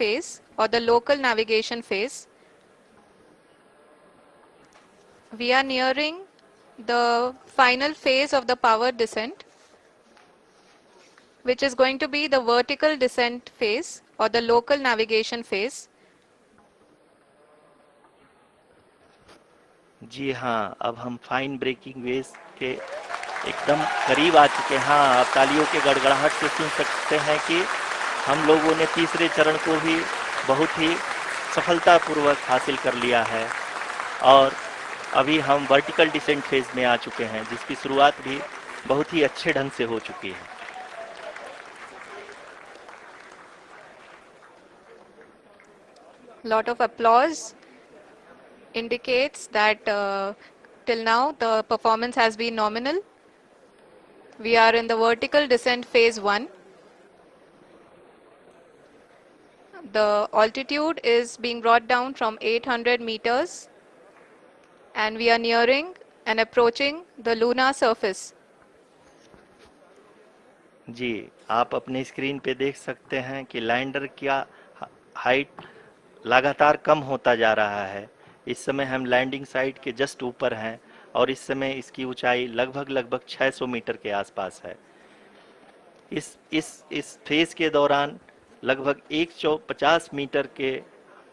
phase or the local navigation phase. We are nearing the final phase of the power descent, which is going to be the vertical descent phase or the local navigation phase. जी हाँ, अब हम fine breaking waves के एकदम करीब आ चुके हैं। हाँ, आप तालियों के गड़गड़ाहट से सुन सकते हैं कि हम लोगों ने तीसरे चरण को भी बहुत ही सफलतापूर्वक हासिल कर लिया है और अभी हम वर्टिकल डिसेंट फेज में आ चुके हैं, जिसकी शुरुआत भी बहुत ही अच्छे ढंग से हो चुकी है। Lot of applause indicates that till now the performance has been nominal. We are in the vertical descent phase 1. The altitude is being brought down from 800 meters and we are nearing and approaching the lunar surface. जी, आप अपने screen पे देख सकते हैं कि lander का height लगातार कम होता जा रहा है। इस समय हम लैंडिंग साइट के जस्ट ऊपर हैं और इस समय इसकी ऊंचाई लगभग 600 मीटर के आसपास है। इस फेज के दौरान लगभग 150 मीटर के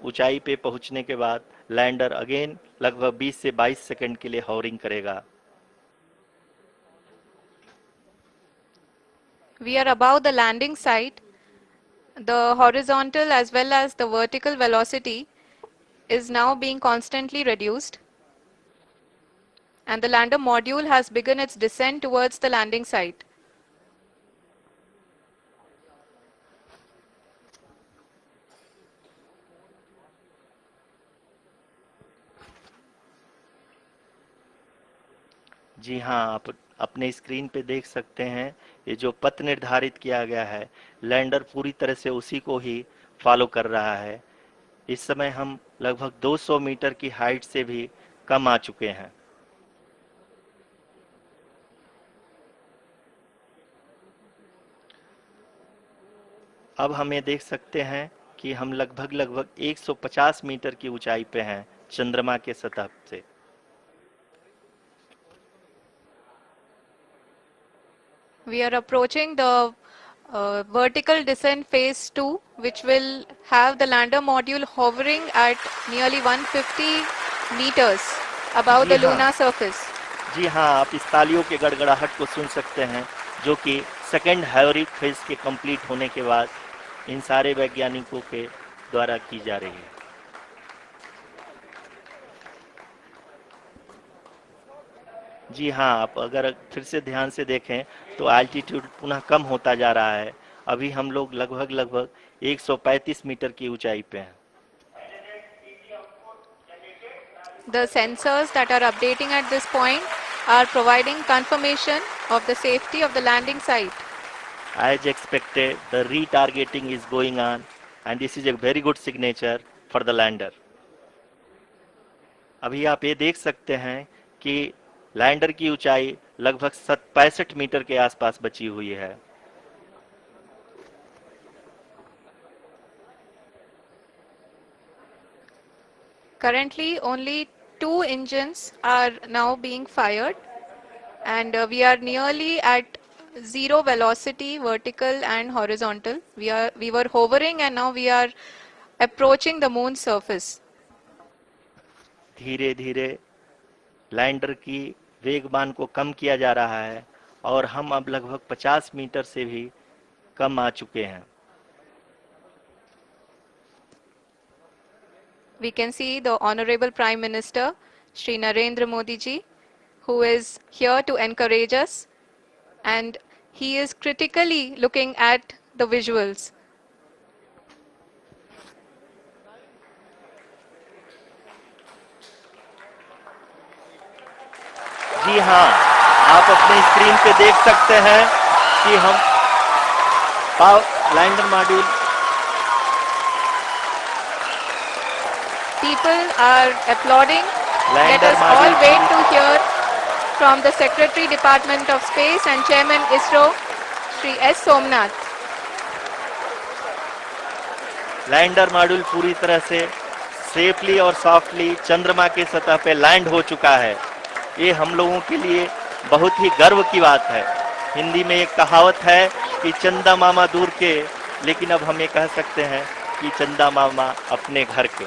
ऊंचाई पे पहुंचने के बाद लैंडर अगेन लगभग 20 से 22 सेकंड के लिए हॉवरिंग करेगा। We are above the landing site. The horizontal as well as the vertical velocity is now being constantly reduced. And the lander module has begun its descent towards the landing site. जी हाँ, आप अपने screen पे देख सकते हैं ये जो पथ निर्धारित किया गया है, लैंडर पूरी तरह से उसी को ही फॉलो कर रहा है। इस समय हम लगभग 200 मीटर की हाइट से भी कम आ चुके हैं। अब हम ये देख सकते हैं कि हम लगभग 150 मीटर की ऊंचाई पे हैं चंद्रमा के सतह से। We are approaching the vertical descent phase 2, which will have the lander module hovering at nearly 150 meters above the lunar surface. जी हाँ, आप इस तालियों के गड़गड़ाहट को सुन सकते हैं, जो कि सेकेंड हाइवरिक फेज के कंप्लीट होने के बाद इन सारे वैज्ञानिकों के द्वारा की जा रही है। जी हाँ, आप अगर फिर से ध्यान से देखें तो एल्टीट्यूड पुनः कम होता जा रहा है। अभी हम लोग लगभग 135 मीटर की ऊंचाई पे हैं। The sensors that are updating at this point are providing confirmation of the safety of the landing site. As expected, the retargeting is going on and this is a very good signature for the lander. अभी आप ये देख सकते हैं कि lander की ऊंचाई लगभग 65 मीटर के आसपास बची हुई है। Currently, only 2 engines are now being fired, and we are nearly at zero velocity, vertical and horizontal. We were hovering, and now we are approaching the moon's surface. धीरे धीरे लैंडर की वेगमान को कम किया जा रहा है और हम अब लगभग 50 मीटर से भी कम आ चुके हैं। We can see the Honorable Prime Minister, Shri Narendra Modi ji, who is here to encourage us, and he is critically looking at the visuals. जी हाँ, आप अपने स्क्रीन पे देख सकते हैं कि हम lander module People are applauding. Let us all wait to hear from the Secretary Department of Space and Chairman ISRO, Shri S. Somnath. Lander module पूरी तरह से सेफली और सॉफ्टली चंद्रमा की सतह पे लैंड हो चुका है। ये हम लोगों के लिए बहुत ही गर्व की बात है। हिंदी में एक कहावत है कि चंदा मामा दूर के, लेकिन अब हम ये कह सकते हैं कि चंदा मामा अपने घर के।